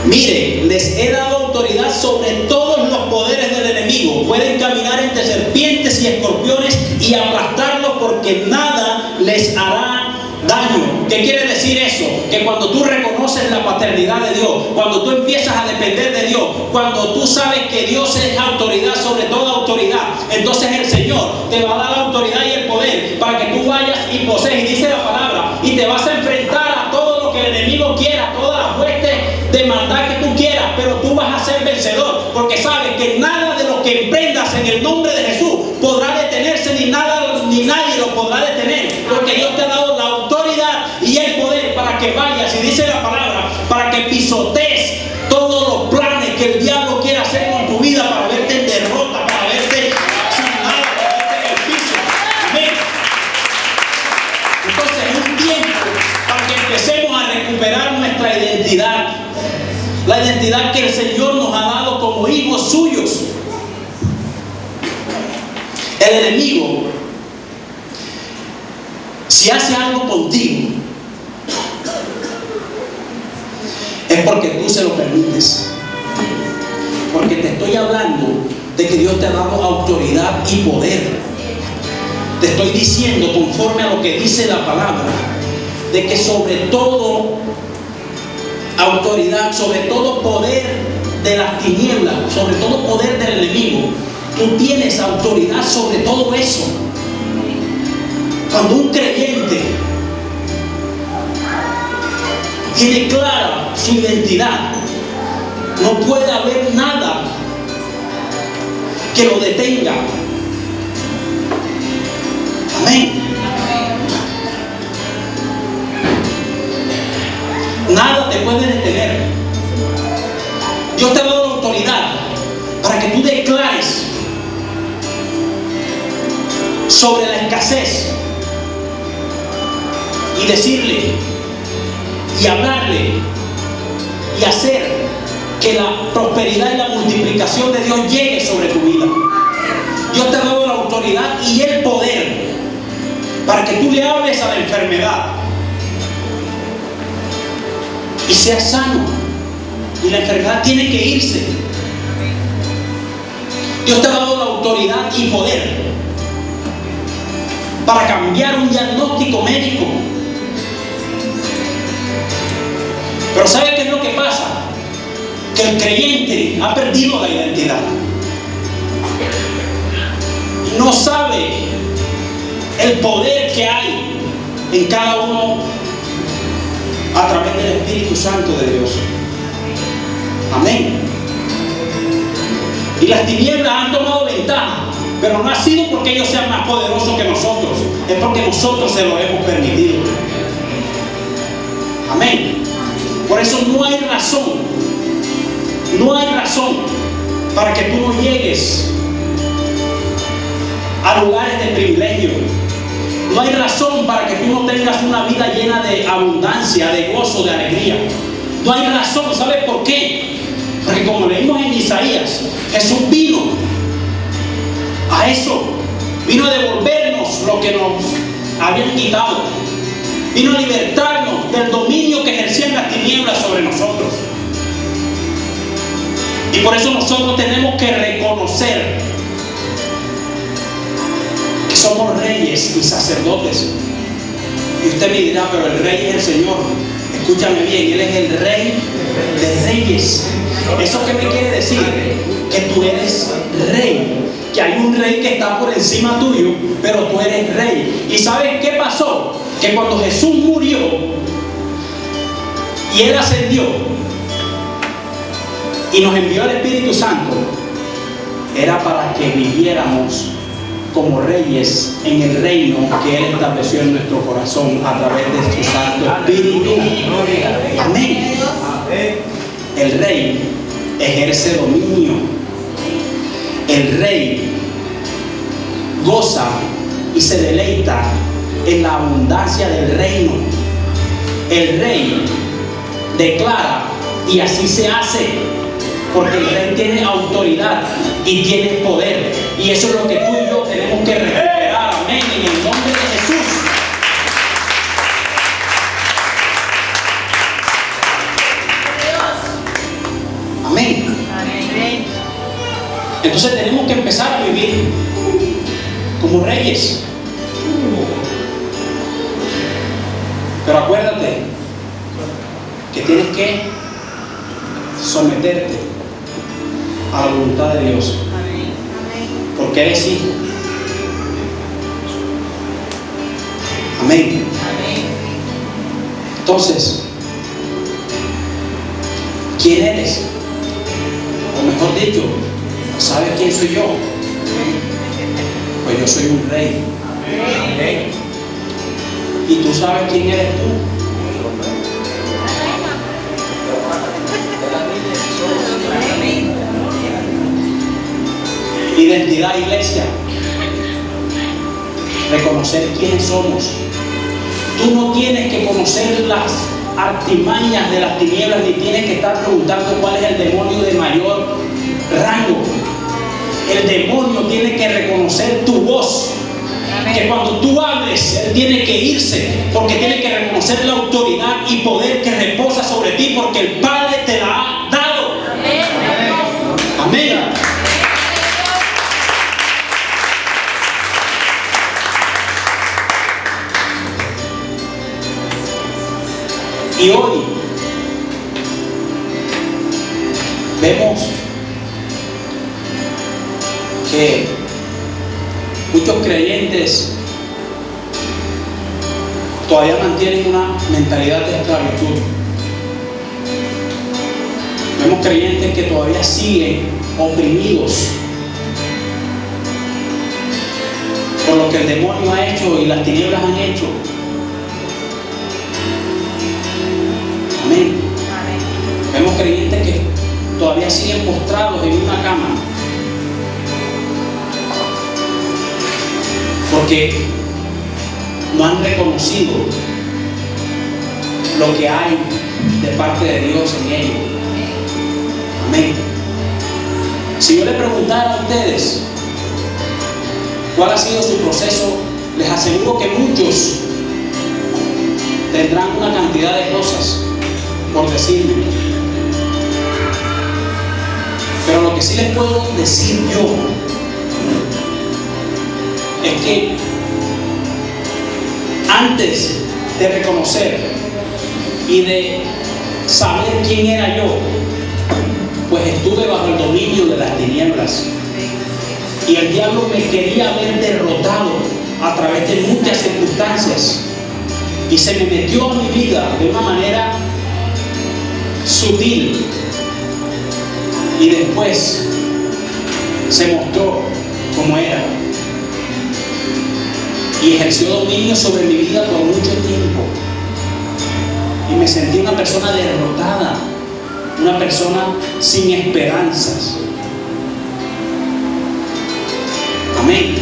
S1: Mire, les he dado autoridad sobre todos los poderes del enemigo. Pueden caminar entre serpientes y escorpiones y aplastarlos, porque nada les hará daño. ¿Qué quiere decir eso? Que cuando tú reconoces la paternidad de Dios, cuando tú empiezas a depender de Dios, cuando tú sabes que Dios es autoridad sobre toda autoridad, entonces el Señor te va a dar la autoridad y el poder para que tú vayas y posees, y dice la palabra, y te vas a enfrentar a todo lo que el enemigo quiera, todas las huestes de maldad que tú quieras, pero tú vas a ser vencedor, porque sabes que nada de lo que emprendas en el nombre de Jesús podrá detenerse, ni nadie lo podrá detener, porque Dios te ha dado la autoridad y el poder para que vayas, y dice la palabra, para que pisotees todos los planes que el diablo quiera hacer con tu vida, para verte en derrota, para verte sin nada, para verte en el piso. Amén. Entonces es un tiempo para que empecemos a recuperar nuestra identidad, la identidad que el Señor nos ha dado como hijos suyos. El enemigo, si hace algo contigo, es porque tú se lo permites. Porque te estoy hablando de que Dios te ha dado autoridad y poder. Te estoy diciendo, conforme a lo que dice la palabra, de que sobre todo autoridad, sobre todo poder de las tinieblas, sobre todo poder del enemigo, tú tienes autoridad sobre todo eso. Cuando un creyente tiene clara su identidad, no puede haber nada que lo detenga. Amén. Nada te puede detener. Dios te ha dado la autoridad para que tú declares sobre la escasez y decirle y hablarle y hacer que la prosperidad y la multiplicación de Dios llegue sobre tu vida. Dios te ha dado la autoridad y el poder para que tú le hables a la enfermedad y seas sano, y la enfermedad tiene que irse. Dios te ha dado la autoridad y poder para cambiar un diagnóstico médico. Pero ¿sabe qué es lo que pasa? Que el creyente ha perdido la identidad. No sabe el poder que hay en cada uno a través del Espíritu Santo de Dios. Amén. Y las tinieblas han tomado ventaja, pero no ha sido porque ellos sean más poderosos que nosotros, es porque nosotros se lo hemos permitido. Amén. Por eso no hay razón para que tú no llegues a lugares de privilegio. No hay razón para que tú no tengas una vida llena de abundancia, de gozo, de alegría. No hay razón. ¿Sabes por qué? Porque como leímos en Isaías, Jesús vino a eso. Vino a devolvernos lo que nos habían quitado. Vino a libertarnos del dominio que ejercían las tinieblas sobre nosotros. Y por eso nosotros tenemos que reconocer que somos reyes y sacerdotes. Y usted me dirá, pero el rey es el Señor. Escúchame bien, Él es el rey de reyes. ¿Eso qué me quiere decir? Que tú eres rey. Que hay un rey que está por encima tuyo, pero tú eres rey. ¿Y sabes qué pasó? Que cuando Jesús murió y Él ascendió y nos envió el Espíritu Santo, era para que viviéramos como reyes en el reino que Él estableció en nuestro corazón a través de su Santo Espíritu. Amén. El rey ejerce dominio. El rey goza y se deleita en la abundancia del reino. El rey declara y así se hace, porque el rey tiene autoridad y tiene poder, y eso es lo que tú y yo tenemos que recuperar. Amén, en el nombre de Jesús. Entonces tenemos que empezar a vivir como reyes. Pero acuérdate que tienes que someterte a la voluntad de Dios, porque eres hijo. Amén. Entonces, ¿quién eres? O mejor dicho, ¿sabes quién soy yo? Pues yo soy un rey.
S2: Amén.
S1: ¿Y tú sabes quién eres tú? Identidad, iglesia. Reconocer quiénes somos. Tú no tienes que conocer las artimañas de las tinieblas, ni tienes que estar preguntando cuál es el demonio de mayor rango. El demonio tiene que reconocer tu voz. Que cuando tú hables, él tiene que irse, porque tiene que reconocer la autoridad y poder que reposa sobre ti, porque el Padre te la ha dado. Amén. Y hoy vemos que muchos creyentes todavía mantienen una mentalidad de esclavitud. Vemos creyentes que todavía siguen oprimidos por lo que el demonio ha hecho y las tinieblas han hecho. Amén. Vemos creyentes que todavía siguen postrados en una cama porque no han reconocido lo que hay de parte de Dios en ellos. Amén. Si yo le preguntara a ustedes cuál ha sido su proceso, les aseguro que muchos tendrán una cantidad de cosas por decirme. Pero lo que sí les puedo decir yo es que antes de reconocer y de saber quién era yo, pues estuve bajo el dominio de las tinieblas, y el diablo me quería ver derrotado a través de muchas circunstancias, y se me metió a mi vida de una manera sutil, y después se mostró como era y ejerció dominio sobre mi vida por mucho tiempo, y me sentí una persona derrotada, una persona sin esperanzas. Amén.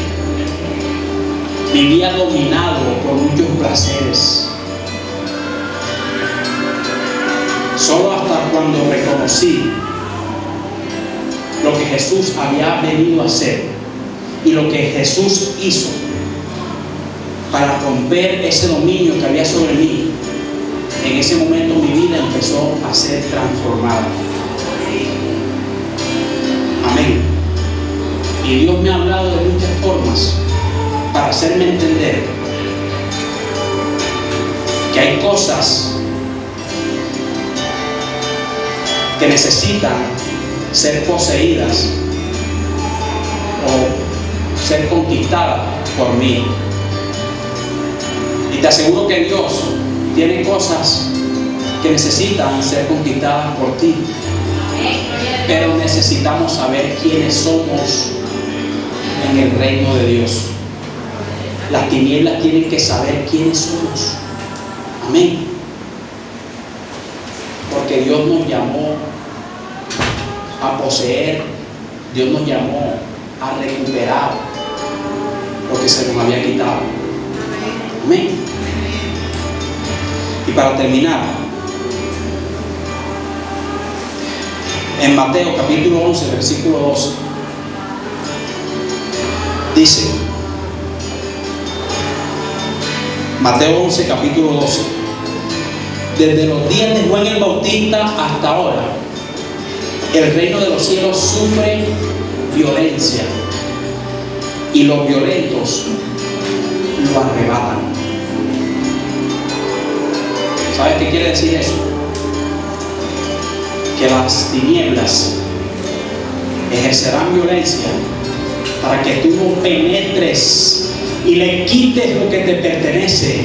S1: Vivía dominado por muchos placeres. Solo hasta cuando reconocí lo que Jesús había venido a hacer y lo que Jesús hizo para romper ese dominio que había sobre mí, en ese momento mi vida empezó a ser transformada. Amén. Y Dios me ha hablado de muchas formas para hacerme entender que hay cosas que necesitan ser poseídas o ser conquistadas por mí. Y te aseguro que Dios tiene cosas que necesitan ser conquistadas por ti. Pero necesitamos saber quiénes somos en el reino de Dios. Las tinieblas tienen que saber quiénes somos. Amén. Porque Dios nos llamó a poseer, Dios nos llamó a recuperar lo que se nos había quitado. Amén. Y para terminar, en Mateo capítulo 11, versículo 12, dice, Mateo 11, capítulo 12, desde los días de Juan el Bautista hasta ahora, el reino de los cielos sufre violencia. Y los violentos lo arrebatan. ¿Sabes qué quiere decir eso? Que las tinieblas ejercerán violencia para que tú no penetres y le quites lo que te pertenece.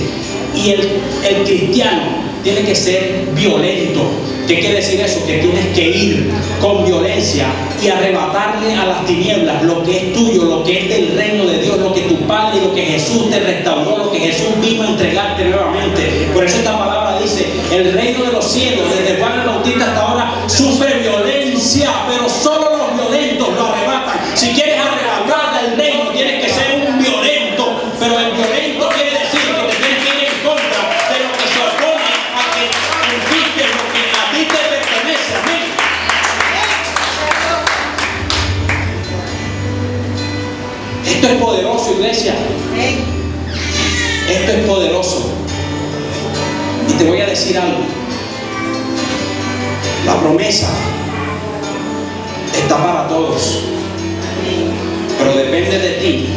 S1: Y el cristiano tiene que ser violento. ¿Qué quiere decir eso? Que tienes que ir con violencia y arrebatarle a las tinieblas lo que es tuyo, lo que es del reino de Dios, lo que tu Padre, lo que Jesús te restauró, lo que Jesús vino a entregarte nuevamente. Por eso esta palabra dice: el reino de los cielos, desde Juan el Bautista hasta ahora, sufre violencia, pero solo los violentos lo arrebatan. Si quieres arrebatar del reino, tienes que ser un violento, pero el violento quiere decir que te tienes que ir en contra de lo que se opone a que conquistes lo que a ti te pertenece. Amén. Esto es poderoso, iglesia. Esto es poderoso. Y te voy a decir algo. La promesa está para todos, pero depende de ti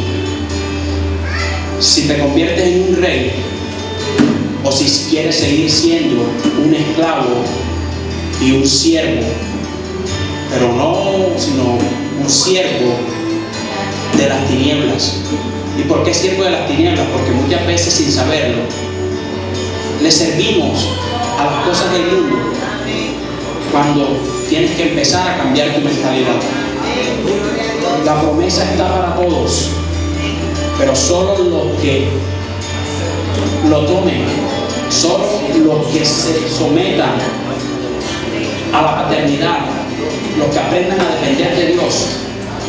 S1: si te conviertes en un rey o si quieres seguir siendo un esclavo y un siervo, pero no, sino un siervo de las tinieblas. ¿Y por qué siervo de las tinieblas? Porque muchas veces, sin saberlo, le servimos a las cosas del mundo, cuando tienes que empezar a cambiar tu mentalidad. La promesa está para todos, pero solo los que lo tomen, solo los que se sometan a la paternidad, los que aprendan a depender de Dios,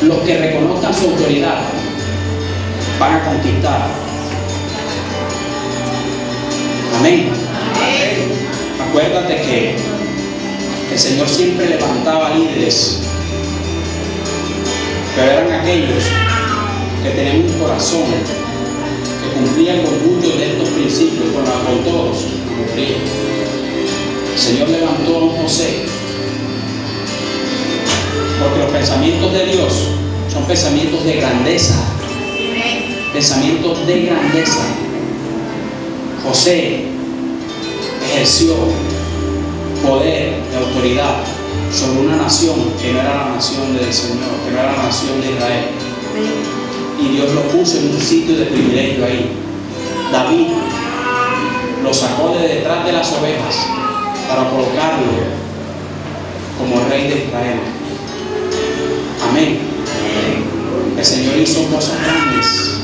S1: los que reconozcan su autoridad, van a conquistar. Amén. Acuérdate que el Señor siempre levantaba líderes, pero eran aquellos que tenían un corazón que cumplían con muchos de estos principios, con todos cumplían. El Señor levantó a un José, porque los pensamientos de Dios son pensamientos de grandeza, pensamientos de grandeza. José ejerció poder y autoridad sobre una nación que no era la nación del Señor, que no era la nación de Israel. Y Dios lo puso en un sitio de privilegio ahí. David lo sacó de detrás de las ovejas para colocarlo como rey de Israel. Amén. El Señor hizo cosas grandes,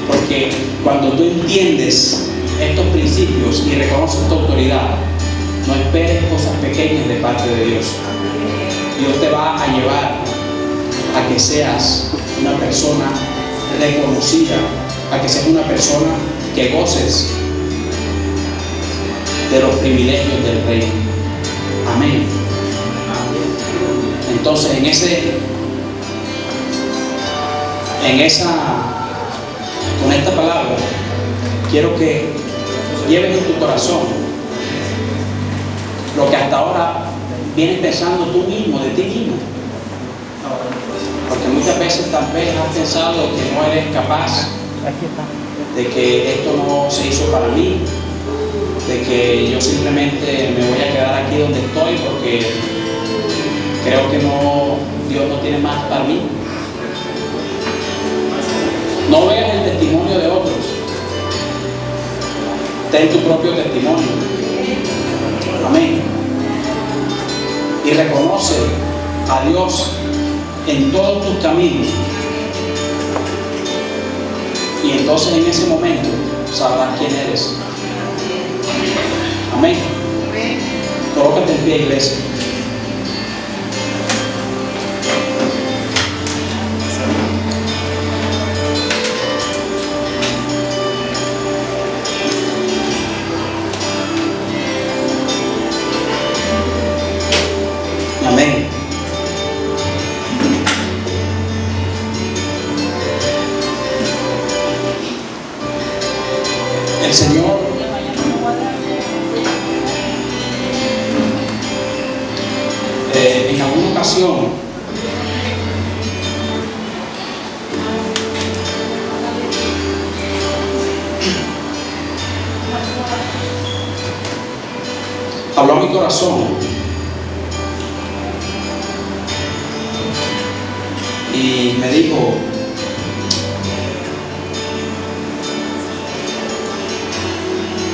S1: porque cuando tú entiendes estos principios y reconoces tu autoridad, no esperes cosas pequeñas de parte de Dios. Dios te va a llevar a que seas una persona reconocida, a que seas una persona que goces de los privilegios del reino. Amén. Entonces, con esta palabra, quiero que lleves en tu corazón lo que hasta ahora vienes pensando tú mismo, de ti mismo. Porque muchas veces tal vez has pensado que no eres capaz, de que esto no se hizo para mí, de que yo simplemente me voy a quedar aquí donde estoy porque creo que Dios no tiene más para mí. No veas el testimonio de otros, ten tu propio testimonio. Amén. Y reconoce a Dios en todos tus caminos, y entonces en ese momento sabrás quién eres. Amén. Colócate en pie, iglesia. Amén. El Señor en alguna ocasión habló a mi corazón y me dijo: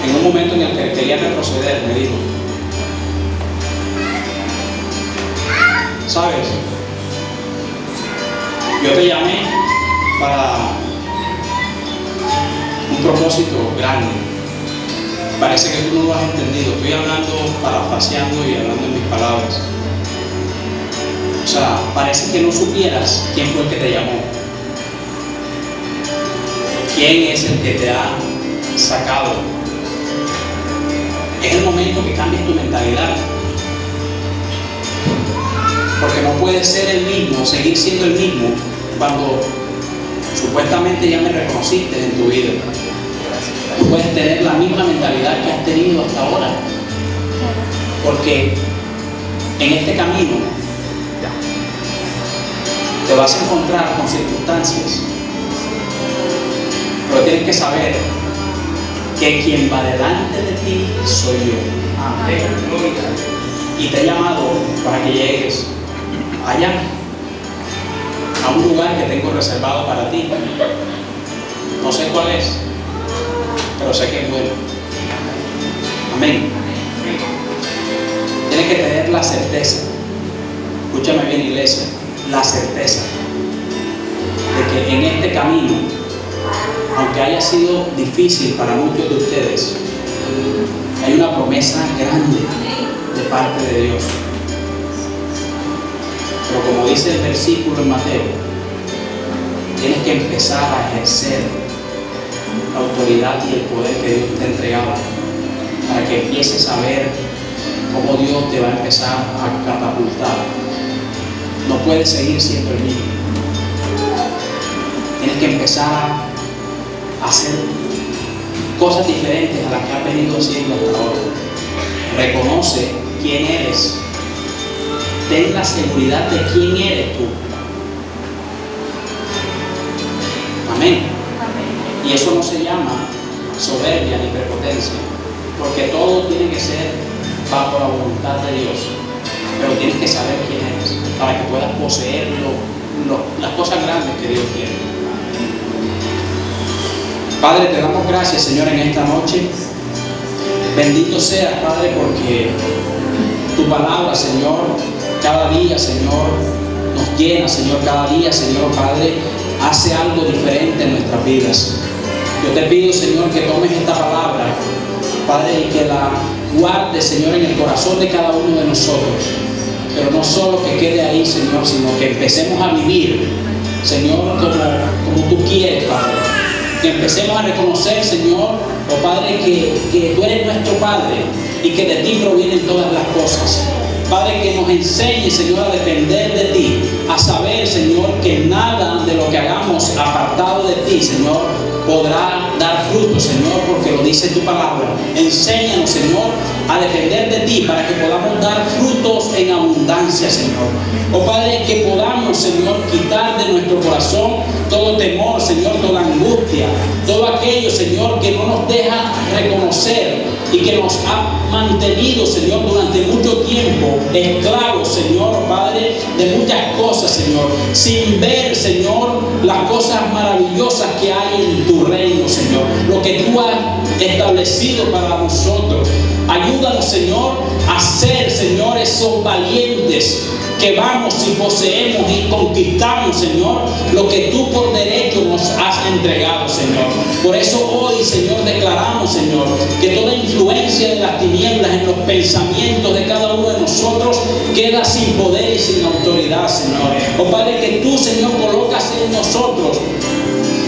S1: en un momento en el que quería retroceder, me dijo: ¿sabes? Yo te llamé para un propósito grande. Parece que tú no lo has entendido. Estoy hablando, parafraseando y hablando en mis palabras. O sea, parece que no supieras quién fue el que te llamó. ¿Quién es el que te ha sacado? Es el momento que cambies tu mentalidad. Porque no puedes ser el mismo, seguir siendo el mismo, cuando supuestamente ya me reconociste en tu vida. No puedes tener la misma mentalidad que has tenido hasta ahora. Porque en este camino te vas a encontrar con circunstancias. Pero tienes que saber que quien va delante de ti soy yo. Amén. Y te he llamado para que llegues allá, a un lugar que tengo reservado para ti. No sé cuál es, pero sé que es bueno. Amén. Tienes que tener la certeza, escúchame bien, iglesia, la certeza de que en este camino, aunque haya sido difícil para muchos de ustedes, hay una promesa grande de parte de Dios. Pero como dice el versículo en Mateo, tienes que empezar a ejercer la autoridad y el poder que Dios te ha entregado, para que empieces a ver cómo Dios te va a empezar a catapultar. No puedes seguir siendo el mismo. Tienes que empezar a hacer cosas diferentes a las que has venido haciendo hasta ahora. Reconoce quién eres. Ten la seguridad de quién eres tú. Amén. Y eso no se llama soberbia ni prepotencia, porque todo tiene que ser bajo la voluntad de Dios. Pero tienes que saber quién eres para que puedas poseer las cosas grandes que Dios quiere. Padre, te damos gracias, Señor, en esta noche. Bendito seas, Padre, porque tu palabra, Señor, cada día, Señor, nos llena, Señor, cada día, Señor, Padre, hace algo diferente en nuestras vidas. Yo te pido, Señor, que tomes esta palabra, Padre, y que la guardes, Señor, en el corazón de cada uno de nosotros. Pero no solo que quede ahí, Señor, sino que empecemos a vivir, Señor, como tú quieres, Padre. Que empecemos a reconocer, Señor, oh Padre, que tú eres nuestro Padre y que de ti provienen todas las cosas. Padre, que nos enseñe, Señor, a depender de ti, a saber, Señor, que nada de lo que hagamos apartado de ti, Señor, podrá dar fruto, Señor, porque lo dice tu palabra. Enséñanos, Señor, a depender de ti para que podamos dar frutos en abundancia, Señor. Oh Padre, que podamos, Señor, quitar de nuestro corazón todo temor, Señor, toda angustia, todo aquello, Señor, que no nos deja reconocer y que nos ha mantenido, Señor, durante mucho tiempo esclavos, Señor, Padre, de muchas cosas, Señor, sin ver, Señor, las cosas maravillosas que hay en tu reino, Señor, lo que tú has establecido para nosotros. Ayúdanos, Señor, a ser, Señor, esos valientes que vamos y poseemos y conquistamos, Señor, lo que tú por derecho nos has entregado, Señor. Por eso hoy, Señor, declaramos, Señor, que toda influencia de las tinieblas en los pensamientos de cada uno de nosotros queda sin poder y sin autoridad, Señor. Oh Padre, que tú, Señor, colocas en nosotros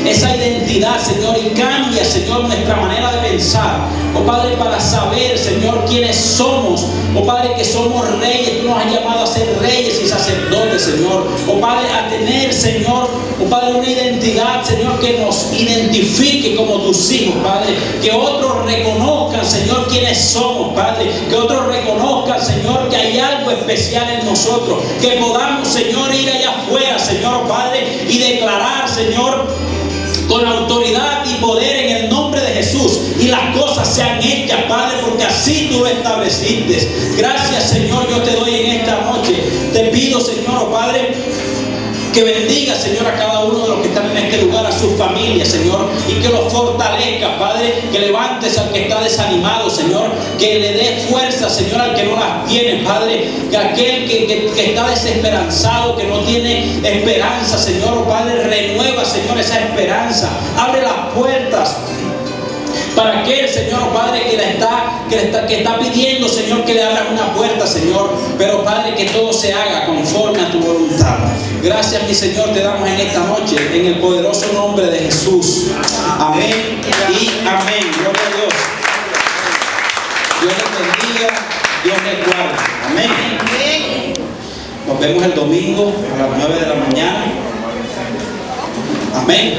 S1: esa identidad, Señor, y cambia, Señor, nuestra manera de pensar. Oh Padre, para saber, Señor, quiénes somos. Oh Padre, que somos reyes. Tú nos has llamado a ser reyes y sacerdotes, Señor. Oh Padre, a tener, Señor, oh Padre, una identidad, Señor, que nos identifique como tus hijos, Padre. Que otros reconozcan, Señor, quiénes somos, Padre. Que otros reconozcan, Señor, que hay algo especial en nosotros. Que podamos, Señor, ir allá afuera, Señor, Padre, y declarar, Señor, con autoridad y poder en el nombre de Jesús, y las cosas sean hechas, Padre, porque así tú lo estableciste. Gracias, Señor, yo te doy en esta noche. Te pido, Señor, oh Padre, que bendiga, Señor, a cada uno de los que están en este lugar, a sus familias, Señor, y que los fortalezca, Padre, que levantes al que está desanimado, Señor, que le dé fuerza, Señor, al que no las tiene, Padre, que aquel que está desesperanzado, que no tiene esperanza, Señor, oh Padre, renueva, Señor, esa esperanza, abre las puertas para aquel, Señor, oh Padre, que está pidiendo, Señor, que le abran una puerta, Señor, pero Padre, que todo se haga conforme a tu voluntad. Gracias, mi Señor, te damos en esta noche, en el poderoso nombre de Jesús. Amén y amén. Gloria a Dios. Dios les bendiga, Dios les guarde. Amén. Nos vemos el domingo a las 9 de la mañana. Amén.